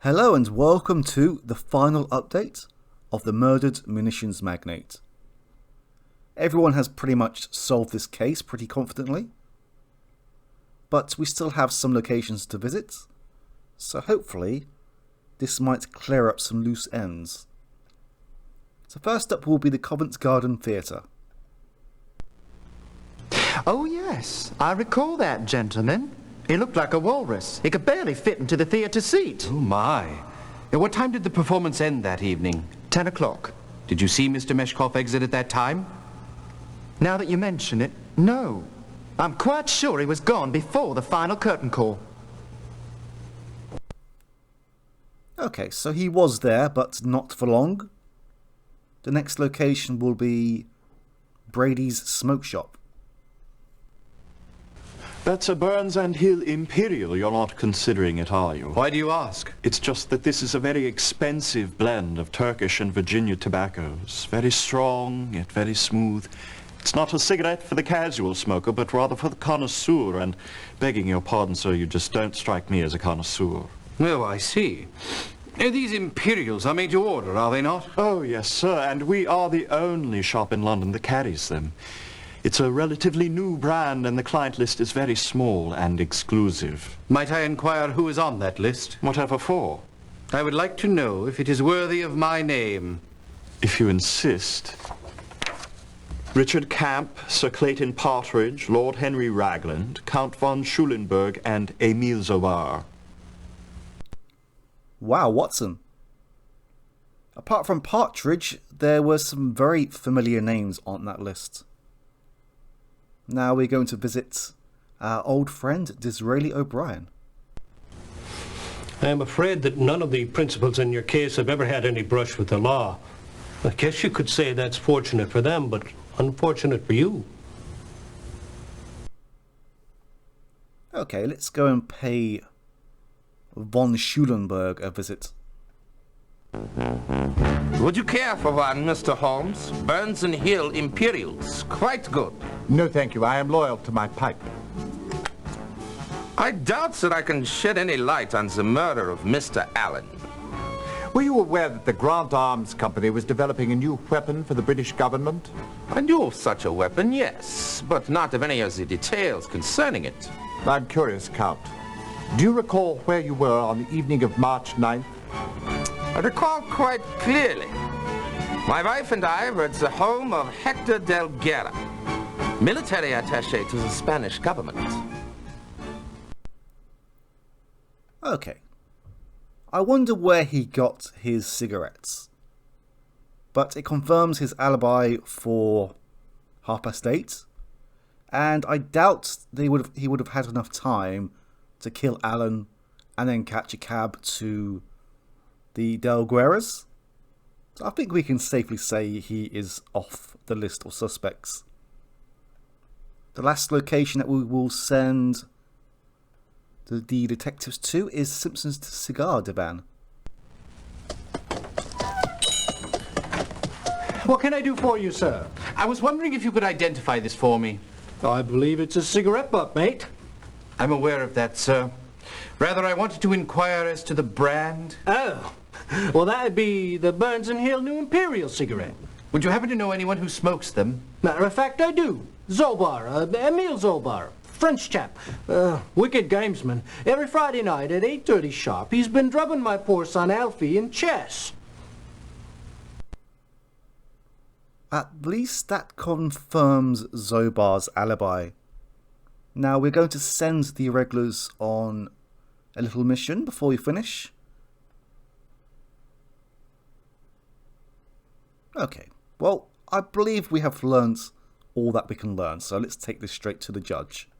Hello and welcome to the final update of the murdered Munitions Magnate. Everyone has pretty much solved this case pretty confidently, but we still have some locations to visit, so hopefully this might clear up some loose ends. So first up will be the Covent Garden Theatre. Oh yes, I recall that gentleman. He looked like a walrus. He could barely fit into the theatre seat. Oh, my. Now, what time did the performance end that evening? 10 o'clock. Did you see Mr. Meshkov exit at that time? Now that you mention it, no. I'm quite sure he was gone before the final curtain call. Okay, so he was there, but not for long. The next location will be Brady's Smoke Shop. That's a Burns and Hill Imperial. You're not considering it, are you? Why do you ask? It's just that this is a very expensive blend of Turkish and Virginia tobaccos. Very strong, yet very smooth. It's not a cigarette for the casual smoker, but rather for the connoisseur, and begging your pardon, sir, you just don't strike me as a connoisseur. Oh, I see. Now, these Imperials are made to order, are they not? Oh, yes, sir, and we are the only shop in London that carries them. It's a relatively new brand, and the client list is very small and exclusive. Might I inquire who is on that list? Whatever for? I would like to know if it is worthy of my name. If you insist. Richard Camp, Sir Clayton Partridge, Lord Henry Ragland, Count von Schulenburg, and Emile Zobar. Wow, Watson. Apart from Partridge, there were some very familiar names on that list. Now we're going to visit our old friend Disraeli O'Brien. I am afraid that none of the principals in your case have ever had any brush with the law. I guess you could say that's fortunate for them, but unfortunate for you. Okay, let's go and pay von Schulenburg a visit. Would you care for one, Mr. Holmes? Burns and Hill Imperials. Quite good. No, thank you. I am loyal to my pipe. I doubt that I can shed any light on the murder of Mr. Allen. Were you aware that the Grant Arms Company was developing a new weapon for the British government? I knew of such a weapon, yes, but not of any of the details concerning it. I'm curious, Count. Do you recall where you were on the evening of March 9th? I recall quite clearly. My wife and I were at the home of Hector Del Guerra, military attaché to the Spanish government. Okay. I wonder where he got his cigarettes. But it confirms his alibi for 8:30. And I doubt he would have had enough time to kill Allen and then catch a cab to the Del Guerras. So I think we can safely say he is off the list of suspects. The last location that we will send the detectives to is Simpson's Cigar Divan. What can I do for you, sir? I was wondering if you could identify this for me. I believe it's a cigarette butt, mate. I'm aware of that, sir. Rather, I wanted to inquire as to the brand. Oh, well, that'd be the Burns and Hill New Imperial cigarette. Would you happen to know anyone who smokes them? Matter of fact, I do. Zobar, Emile Zobar, French chap, wicked gamesman. Every Friday night at 8:30 sharp, he's been drubbing my poor son Alfie in chess. At least that confirms Zobar's alibi. Now we're going to send the irregulars on a little mission before we finish. Okay, well, I believe we have learnt all that we can learn, so let's take this straight to the judge.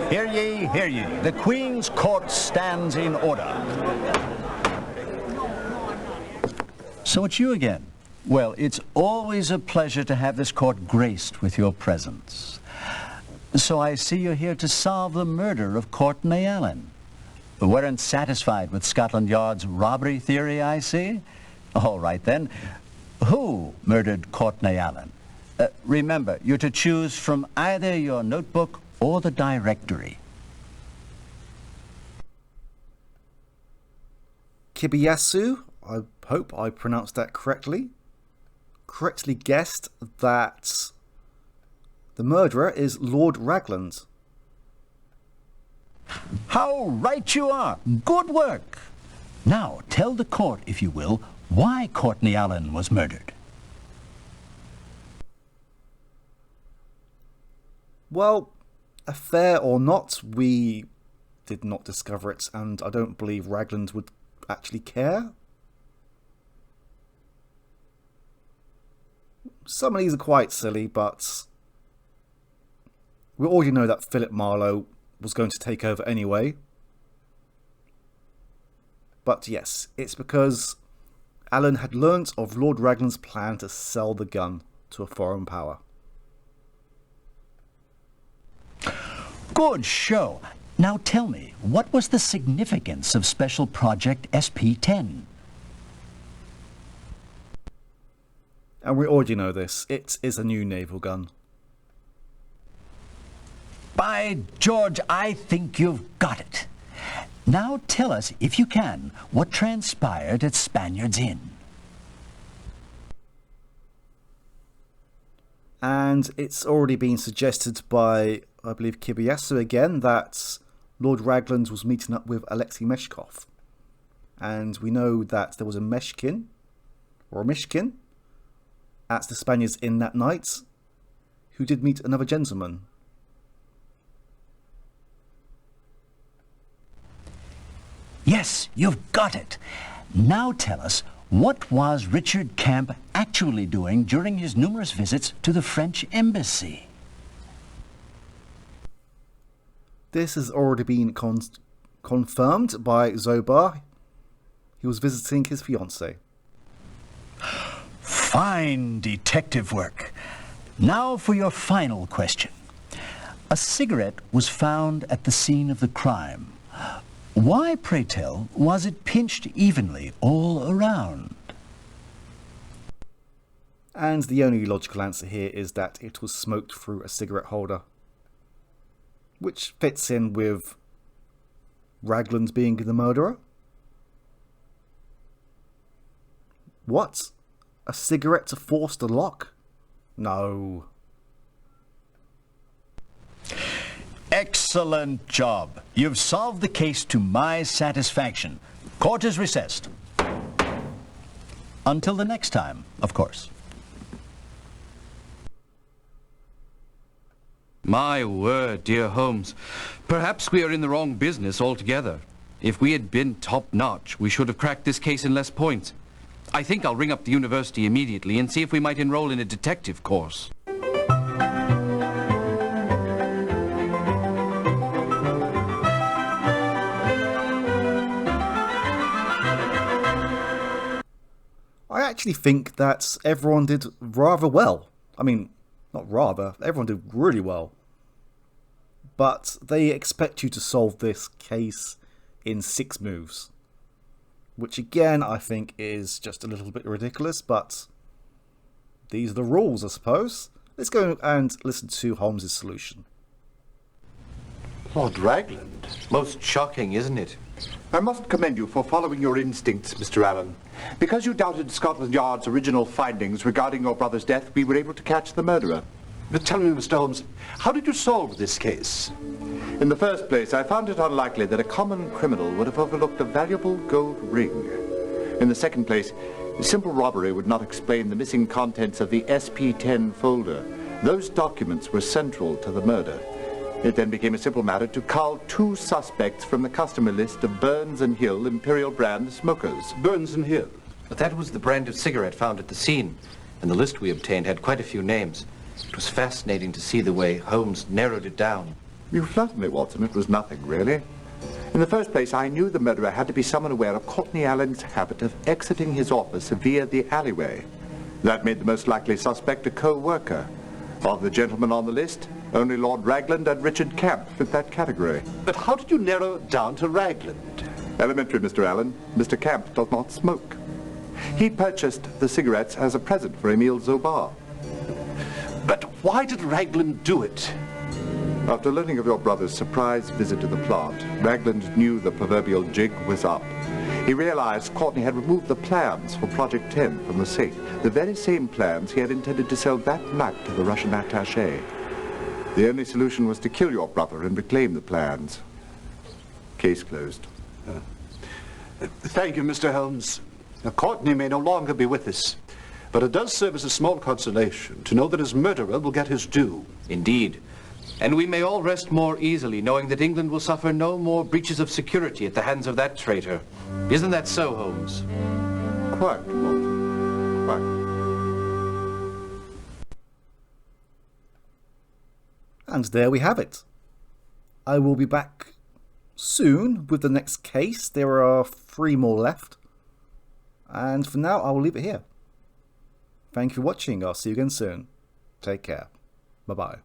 Hear ye, hear ye. The Queen's Court stands in order. So it's you again. Well, it's always a pleasure to have this court graced with your presence. So I see you're here to solve the murder of Courtney Allen. Weren't satisfied with Scotland Yard's robbery theory, I see? All right, then. Who murdered Courtney Allen? Remember, you're to choose from either your notebook or the directory. Kibiyasu, I hope I pronounced that correctly guessed that the murderer is Lord Ragland. How right you are! Good work! Now, tell the court, if you will, why Courtney Allen was murdered. Well, affair or not, we did not discover it, and I don't believe Ragland would actually care. Some of these are quite silly, but we already know that Philip Marlowe was going to take over anyway. But yes, it's because Allen had learnt of Lord Ragland's plan to sell the gun to a foreign power. Good show. Now tell me, what was the significance of Special Project SP-10? And we already know this. It is a new naval gun. By George, I think you've got it. Now tell us, if you can, what transpired at Spaniard's Inn. And it's already been suggested by, I believe, Kibiyasu again, that Lord Ragland was meeting up with Alexei Meshkov. And we know that there was a Mishkin at the Spaniards Inn that night who did meet another gentleman. Yes, you've got it. Now tell us, what was Richard Camp actually doing during his numerous visits to the French embassy? This has already been confirmed by Zobar. He was visiting his fiancée. Fine detective work. Now for your final question. A cigarette was found at the scene of the crime. Why, pray tell, was it pinched evenly all around? And the only logical answer here is that it was smoked through a cigarette holder, which fits in with Ragland being the murderer. What? A cigarette to force the lock? No. Excellent job. You've solved the case to my satisfaction. Court is recessed. Until the next time, of course. My word, dear Holmes. Perhaps we are in the wrong business altogether. If we had been top-notch, we should have cracked this case in less points. I think I'll ring up the university immediately and see if we might enroll in a detective course. I actually think that everyone did rather well. I mean, not rather, everyone did really well. But they expect you to solve this case in 6 moves. Which again, I think is just a little bit ridiculous, but these are the rules, I suppose. Let's go and listen to Holmes' solution. Lord Ragland? Most shocking, isn't it? I must commend you for following your instincts, Mr. Allen. Because you doubted Scotland Yard's original findings regarding your brother's death, we were able to catch the murderer. But tell me, Mr. Holmes, how did you solve this case? In the first place, I found it unlikely that a common criminal would have overlooked a valuable gold ring. In the second place, simple robbery would not explain the missing contents of the SP-10 folder. Those documents were central to the murder. It then became a simple matter to cull 2 suspects from the customer list of Burns and Hill Imperial brand smokers. Burns and Hill. But that was the brand of cigarette found at the scene, and the list we obtained had quite a few names. It was fascinating to see the way Holmes narrowed it down. You flatter me, Watson. It was nothing, really. In the first place, I knew the murderer had to be someone aware of Courtney Allen's habit of exiting his office via the alleyway. That made the most likely suspect a co-worker. Of the gentlemen on the list, only Lord Ragland and Richard Camp fit that category. But how did you narrow it down to Ragland? Elementary, Mr. Allen. Mr. Camp does not smoke. He purchased the cigarettes as a present for Emile Zobar. But why did Ragland do it? After learning of your brother's surprise visit to the plant, Ragland knew the proverbial jig was up. He realized Courtney had removed the plans for Project 10 from the safe, the very same plans he had intended to sell that night to the Russian attaché. The only solution was to kill your brother and reclaim the plans. Case closed. Thank you, Mr. Holmes. Now, Courtney may no longer be with us, but it does serve as a small consolation to know that his murderer will get his due. Indeed. And we may all rest more easily knowing that England will suffer no more breaches of security at the hands of that traitor. Isn't that so, Holmes? Quite, Watson. Quite. And there we have it. I will be back soon with the next case. There are 3 more left. And for now, I will leave it here. Thank you for watching. I'll see you again soon. Take care. Bye-bye.